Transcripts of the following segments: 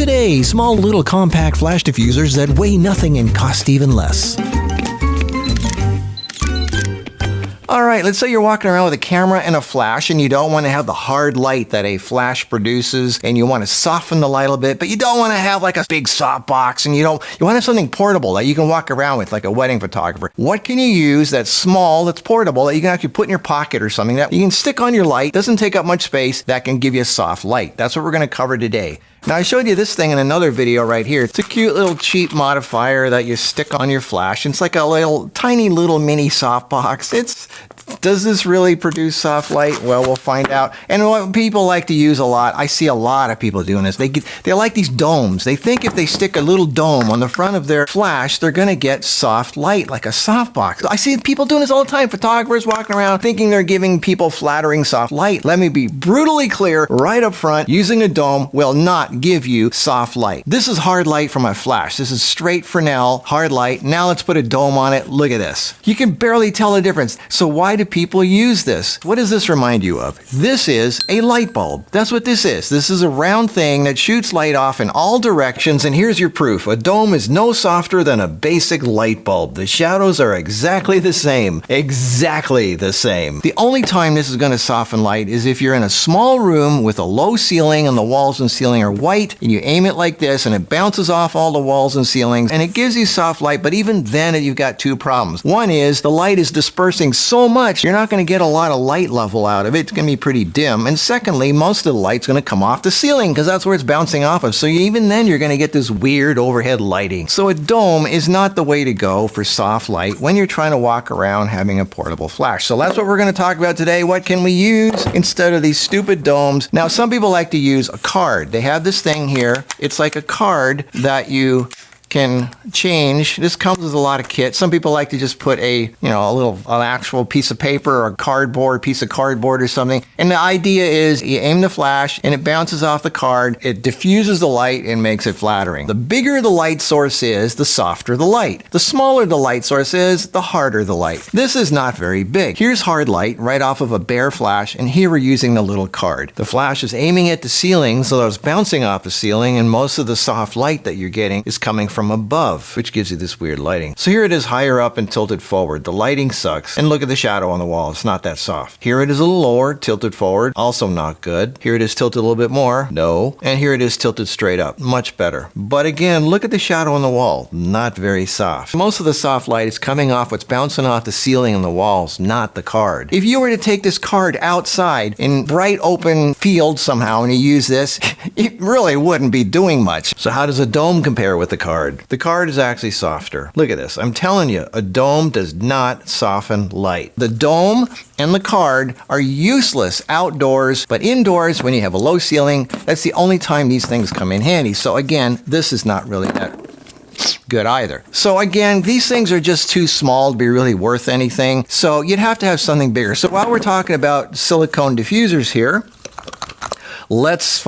Today, small little compact flash diffusers that weigh nothing and cost even less. Alright, let's say you're walking around with a camera and a flash and you don't want to have the hard light that a flash produces and you want to soften the light a little bit, but you don't want to have like a big softbox and you want to have something portable that you can walk around with like a wedding photographer. What can you use that's small, that's portable, that you can actually put in your pocket or something that you can stick on your light, doesn't take up much space, that can give you a soft light? That's what we're going to cover today. Now I showed you this thing in another video right here. It's a cute little cheap modifier that you stick on your flash. It's like a little tiny little mini softbox. Does this really produce soft light? Well, we'll find out. And what people like to use a lot, I see a lot of people doing this. They like these domes. They think if they stick a little dome on the front of their flash, they're going to get soft light like a softbox. I see people doing this all the time. Photographers walking around thinking they're giving people flattering soft light. Let me be brutally clear right up front. Using a dome will not give you soft light. This is hard light from my flash. This is straight Fresnel, hard light. Now let's put a dome on it. Look at this. You can barely tell the difference. So why do people use this? What does this remind you of? This is a light bulb. That's what this is. This is a round thing that shoots light off in all directions, and here's your proof. A dome is no softer than a basic light bulb. The shadows are exactly the same. Exactly the same. The only time this is going to soften light is if you're in a small room with a low ceiling and the walls and ceiling are white, and you aim it like this and it bounces off all the walls and ceilings and it gives you soft light, but even then you've got two problems. One is the light is dispersing so much you're not going to get a lot of light level out of it. It's going to be pretty dim. And secondly, most of the light's going to come off the ceiling because that's where it's bouncing off of. So even then you're going to get this weird overhead lighting. So a dome is not the way to go for soft light when you're trying to walk around having a portable flash. So that's what we're going to talk about today. What can we use instead of these stupid domes? Now, some people like to use a card. They have this thing here. It's like a card that you can change. This comes with a lot of kits. Some people like to just put an actual piece of paper or a cardboard, piece of cardboard or something. And the idea is you aim the flash and it bounces off the card. It diffuses the light and makes it flattering. The bigger the light source is, the softer the light. The smaller the light source is, the harder the light. This is not very big. Here's hard light right off of a bare flash, and here we're using the little card. The flash is aiming at the ceiling, so it's bouncing off the ceiling, and most of the soft light that you're getting is coming from above, which gives you this weird lighting. So here it is higher up and tilted forward. The lighting sucks. And look at the shadow on the wall. It's not that soft. Here it is a little lower, tilted forward. Also not good. Here it is tilted a little bit more. No. And here it is tilted straight up. Much better. But again, look at the shadow on the wall. Not very soft. Most of the soft light is coming off what's bouncing off the ceiling and the walls, not the card. If you were to take this card outside in bright open field somehow and you use this, it really wouldn't be doing much. So how does a dome compare with the card? The card is actually softer. Look at this. I'm telling you, a dome does not soften light. The dome and the card are useless outdoors, but indoors, when you have a low ceiling, that's the only time these things come in handy. So again, this is not really that good either. So again, these things are just too small to be really worth anything. So you'd have to have something bigger. So while we're talking about silicone diffusers here, let's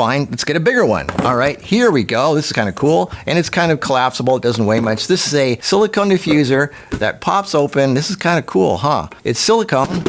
get a bigger one. All right, here we go. This is kind of cool, and it's kind of collapsible. It doesn't weigh much. This is a silicone diffuser that pops open. This is kind of cool, huh? It's silicone.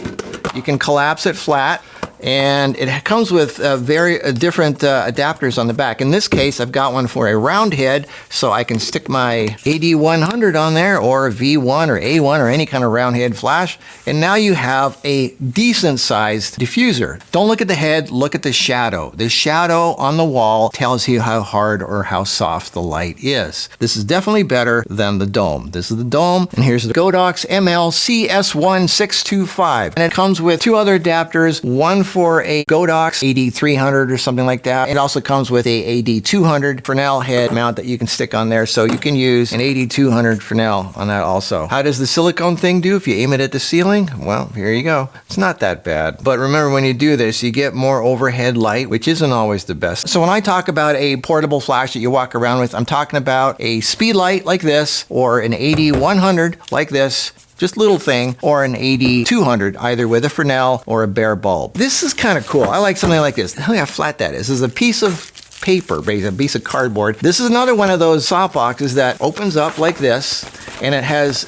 You can collapse it flat, and it comes with very different adapters on the back. In this case, I've got one for a round head, so I can stick my AD100 on there, or V1 or A1 or any kind of round head flash, and now you have a decent sized diffuser. Don't look at the head, look at the shadow. The shadow on the wall tells you how hard or how soft the light is. This is definitely better than the dome. This is the dome, and here's the Godox CS1625, and it comes with two other adapters, one for a Godox AD300 or something like that. It also comes with a AD200 Fresnel head mount that you can stick on there, so you can use an AD200 Fresnel on that also. How does the silicone thing do if you aim it at the ceiling? Well, here you go. It's not that bad. But remember, when you do this, you get more overhead light, which isn't always the best. So when I talk about a portable flash that you walk around with, I'm talking about a Speedlight like this, or an AD100 like this, just little thing, or an AD200, either with a Fresnel or a bare bulb. This is kind of cool. I like something like this. Look how flat that is. This is a piece of paper, basically a piece of cardboard. This is another one of those softboxes that opens up like this, and it has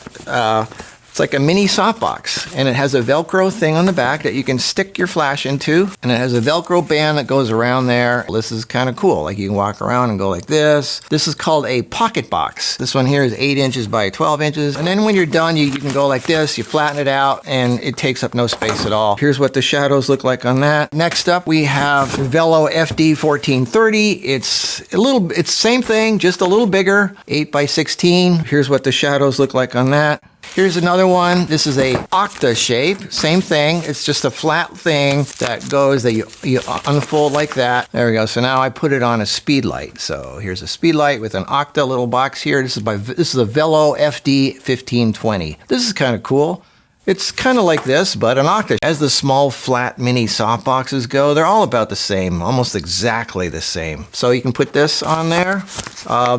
It's like a mini softbox, and it has a Velcro thing on the back that you can stick your flash into, and it has a Velcro band that goes around there. This is kind of cool. Like you can walk around and go like this. This is called a pocket box. This one here is 8 inches by 12 inches. And then when you're done, you can go like this, you flatten it out, and it takes up no space at all. Here's what the shadows look like on that. Next up, we have Velo FD1430. It's same thing, just a little bigger, 8 by 16. Here's what the shadows look like on that. Here's another one. This is a octa shape. Same thing. It's just a flat thing that goes, that you unfold like that. There we go. So now I put it on a Speedlight. So here's a Speedlight with an octa little box here. This is a Velo FD1520. This is kind of cool. It's kind of like this, but an octa. As the small, flat, mini softboxes go, they're all about the same, almost exactly the same. So you can put this on there.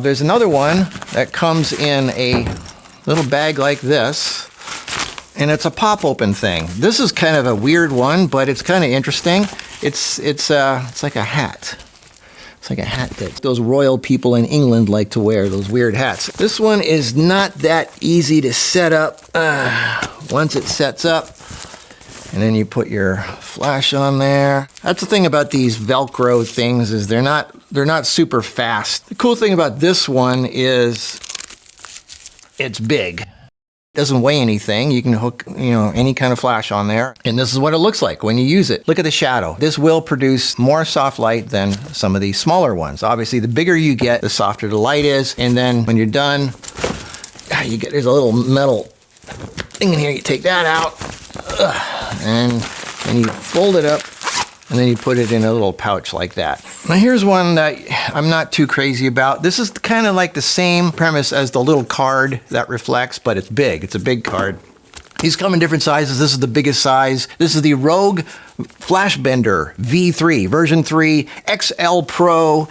There's another one that comes in a little bag like this, and it's a pop open thing. This is kind of a weird one, but it's kind of interesting. It's like a hat. It's like a hat that those royal people in England like to wear, those weird hats. This one is not that easy to set up. Once it sets up, and then you put your flash on there. That's the thing about these Velcro things, is they're not super fast. The cool thing about this one is it's big. It doesn't weigh anything. You can hook, any kind of flash on there. And this is what it looks like when you use it. Look at the shadow. This will produce more soft light than some of these smaller ones. Obviously, the bigger you get, the softer the light is. And then when you're done, there's a little metal thing in here. You take that out, and then you fold it up, and then you put it in a little pouch like that. Now here's one that I'm not too crazy about. This is kind of like the same premise as the little card that reflects, but it's big. It's a big card. These come in different sizes. This is the biggest size. This is the Rogue Flash Bender V3, version 3, XL Pro.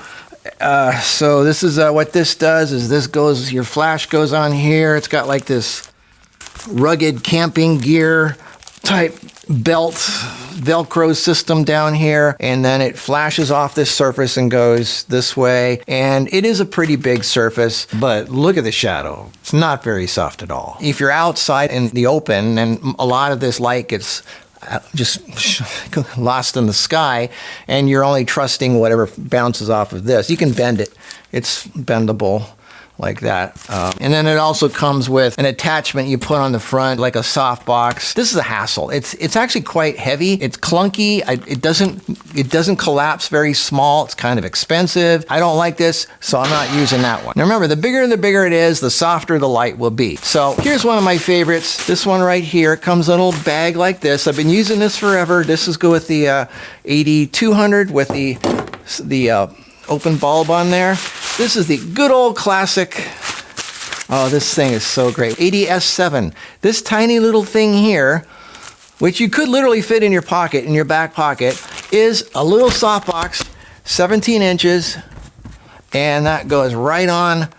So this is what this does is your flash goes on here. It's got like this rugged camping gear type belt Velcro system down here, and then it flashes off this surface and goes this way. And it is a pretty big surface, but look at the shadow. It's not very soft at all. If you're outside in the open, then a lot of this light gets just lost in the sky, and you're only trusting whatever bounces off of this. You can bend it. It's bendable like that. And then it also comes with an attachment you put on the front, like a softbox. This is a hassle. It's actually quite heavy. It's clunky. It doesn't collapse very small. It's kind of expensive. I don't like this, so I'm not using that one. Now remember, the bigger it is, the softer the light will be. So here's one of my favorites. This one right here. It comes in a little bag like this. I've been using this forever. This is go with the AD200 with the open bulb on there. This is the good old classic. Oh, this thing is so great. ADS7. This tiny little thing here, which you could literally fit in your pocket, in your back pocket, is a little softbox, 17 inches, and that goes right on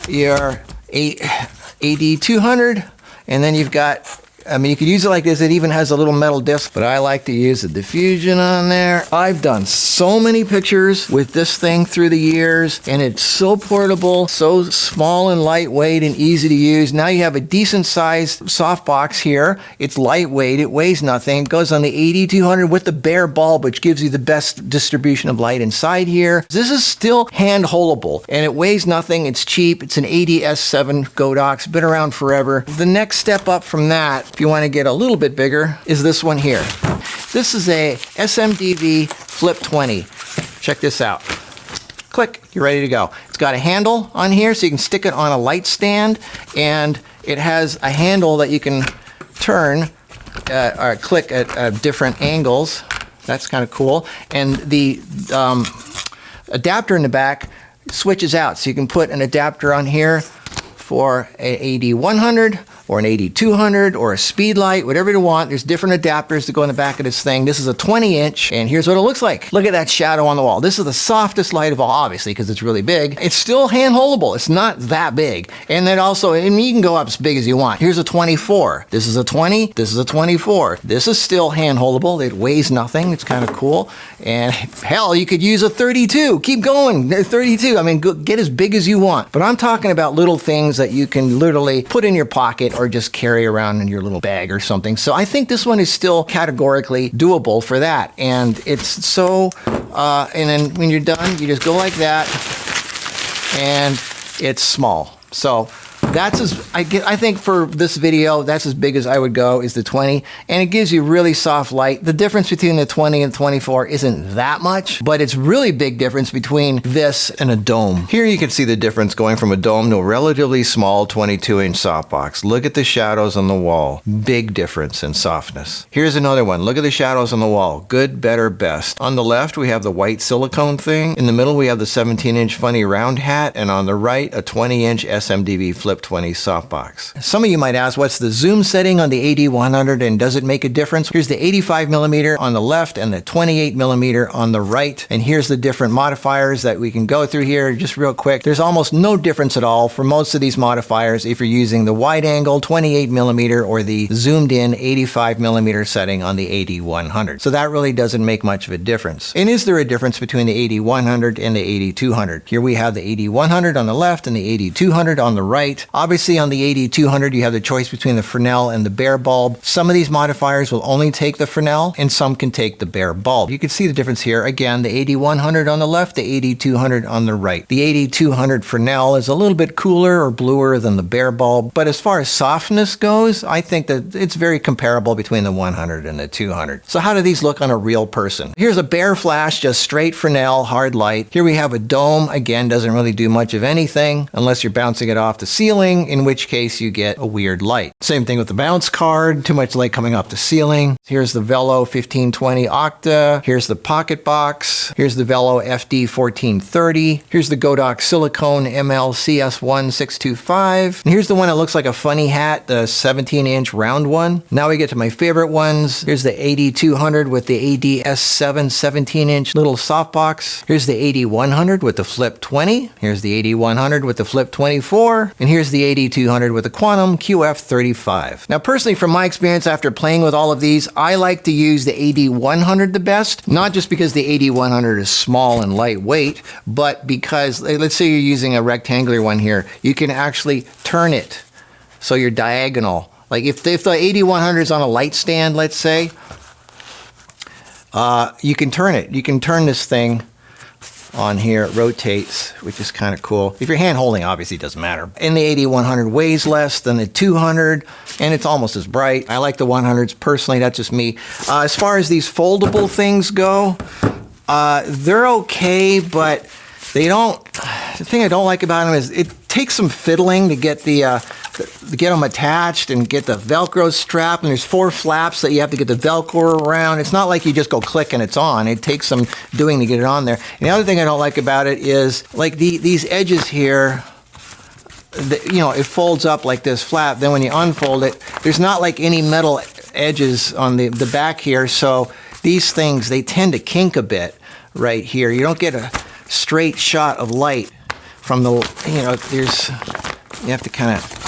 your AD200. And then you've got, you could use it like this. It even has a little metal disc, but I like to use the diffusion on there. I've done so many pictures with this thing through the years, and it's so portable, so small and lightweight and easy to use. Now you have a decent sized softbox here. It's lightweight, it weighs nothing. It goes on the AD200 with the bare bulb, which gives you the best distribution of light inside here. This is still hand holdable, and it weighs nothing. It's cheap. It's an ADS7 Godox, been around forever. The next step up from that, if you want to get a little bit bigger, is this one here. This is a SMDV Flip 20. Check this out. Click, you're ready to go. It's got a handle on here so you can stick it on a light stand, and it has a handle that you can turn or click at different angles. That's kind of cool. And the adapter in the back switches out, so you can put an adapter on here for an AD100 or an AD200 or a Speedlight, whatever you want. There's different adapters to go in the back of this thing. This is a 20-inch, and here's what it looks like. Look at that shadow on the wall. This is the softest light of all, obviously, because it's really big. It's still hand holdable. It's not that big. And then also, you can go up as big as you want. Here's a 24. This is a 20. This is a 24. This is still hand holdable. It weighs nothing. It's kind of cool. And hell, you could use a 32. Keep going. 32. Get as big as you want. But I'm talking about little things that you can literally put in your pocket or just carry around in your little bag or something. So I think this one is still categorically doable for that. And it's so, and then when you're done, you just go like that, and it's small. So that's I think for this video, that's as big as I would go, is the 20, and it gives you really soft light. The difference between the 20 and 24 isn't that much, but it's really big difference between this and a dome. Here you can see the difference going from a dome to a relatively small 22-inch softbox. Look at the shadows on the wall. Big difference in softness. Here's another one. Look at the shadows on the wall. Good, better, best. On the left, we have the white silicone thing. In the middle, we have the 17-inch funny round hat, and on the right, a 20-inch SMDV Flip 20 softbox. Some of you might ask, what's the zoom setting on the AD100 and does it make a difference? Here's the 85mm on the left and the 28mm on the right. And here's the different modifiers that we can go through here just real quick. There's almost no difference at all for most of these modifiers if you're using the wide angle 28mm or the zoomed in 85mm setting on the AD100. So that really doesn't make much of a difference. And is there a difference between the AD100 and the AD200? Here we have the AD100 on the left and the AD200 on the right. Obviously on the AD200 you have the choice between the Fresnel and the bare bulb. Some of these modifiers will only take the Fresnel and some can take the bare bulb. You can see the difference here. Again, the AD100 on the left, the AD200 on the right. The AD200 Fresnel is a little bit cooler or bluer than the bare bulb, but as far as softness goes, I think that it's very comparable between the 100 and the 200. So how do these look on a real person? Here's a bare flash, just straight Fresnel, hard light. Here we have a dome. Again, doesn't really do much of anything unless you're bouncing it off the ceiling, in which case you get a weird light. Same thing with the bounce card, too much light coming off the ceiling. Here's the Velo 1520 Octa. Here's the Pocket Box. Here's the Velo FD 1430. Here's the Godox Silicone ML CS1625. And here's the one that looks like a funny hat, the 17-inch round one. Now we get to my favorite ones. Here's the AD200 with the ADS7 17-inch little softbox. Here's the AD100 with the Flip 20. Here's the AD100 with the Flip 24. And here's the AD200 with the Quantum QF35. Now personally, from my experience after playing with all of these, I like to use the AD100 the best, not just because the AD100 is small and lightweight, but because, let's say you're using a rectangular one here, you can actually turn it so you're diagonal. Like if the AD100 is on a light stand, let's say, you can turn it. You can turn this thing on here. It rotates, which is kind of cool. If you're hand holding, obviously it doesn't matter. And the AD100 weighs less than the 200, and it's almost as bright. I like the 100s personally. That's just me. As far as these foldable things go, they're okay, but they don't. The thing I don't like about them is it takes some fiddling to get to get them attached and get the Velcro strap, and there's 4 flaps that you have to get the Velcro around. It's not like you just go click and it's on. It takes some doing to get it on there. And the other thing I don't like about it is like these edges here, it folds up like this flap. Then when you unfold it, there's not like any metal edges on the back here. So these things, they tend to kink a bit right here. You don't get a straight shot of light from the, you have to kind of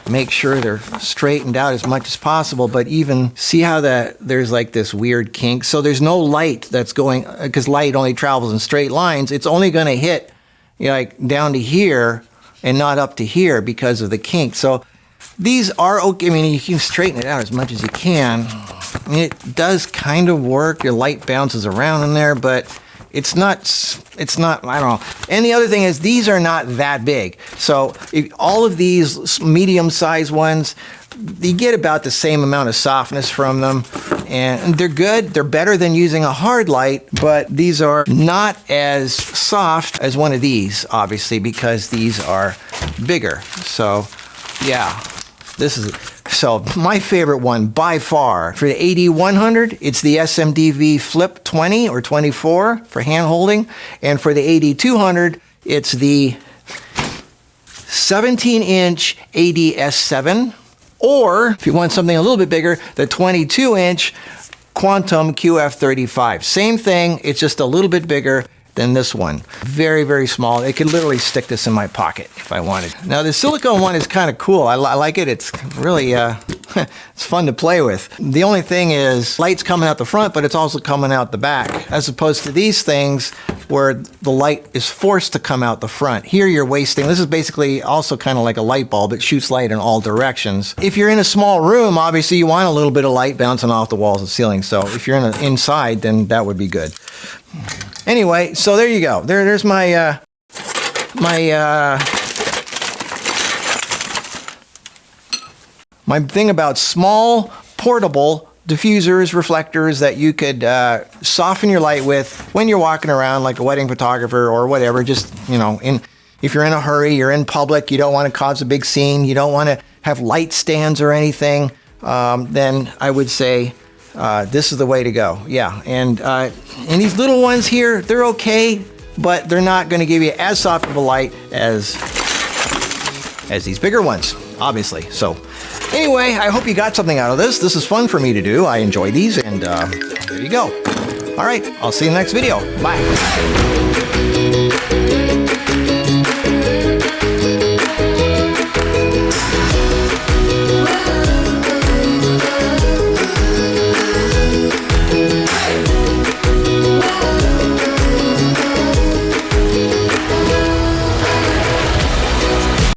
make sure they're straightened out as much as possible, but even see how there's like this weird kink. So there's no light that's going, because light only travels in straight lines. It's only going to hit like down to here and not up to here because of the kink. So these are okay. I mean, you can straighten it out as much as you can. I mean, it does kind of work. Your light bounces around in there, but it's not, I don't know. And the other thing is these are not that big. So all of these medium-sized ones, you get about the same amount of softness from them. And they're good. They're better than using a hard light, but these are not as soft as one of these, obviously, because these are bigger. So, yeah. So my favorite one by far for the AD100, it's the SMDV Flip 20 or 24 for hand holding. And for the AD200, it's the 17-inch ADS7. Or if you want something a little bit bigger, the 22-inch Quantum QF35. Same thing, it's just a little bit bigger than this one. Very, very small. I could literally stick this in my pocket if I wanted. Now the silicone one is kind of cool. I like it. It's really It's fun to play with. The only thing is, light's coming out the front, but it's also coming out the back, as opposed to these things where the light is forced to come out the front. Here you're wasting, this is basically also kind of like a light bulb. It shoots light in all directions. If you're in a small room, obviously you want a little bit of light bouncing off the walls and ceiling. So if you're inside, then that would be good. Anyway, so there you go. There's my my thing about small, portable diffusers, reflectors that you could soften your light with when you're walking around like a wedding photographer or whatever. Just, you know, if you're in a hurry, you're in public, you don't want to cause a big scene, you don't want to have light stands or anything, then I would say this is the way to go. Yeah, and these little ones here, they're okay, but they're not going to give you as soft of a light as these bigger ones, obviously. So anyway, I hope you got something out of this. This is fun for me to do. I enjoy these, and there you go. All right, I'll see you in the next video. Bye.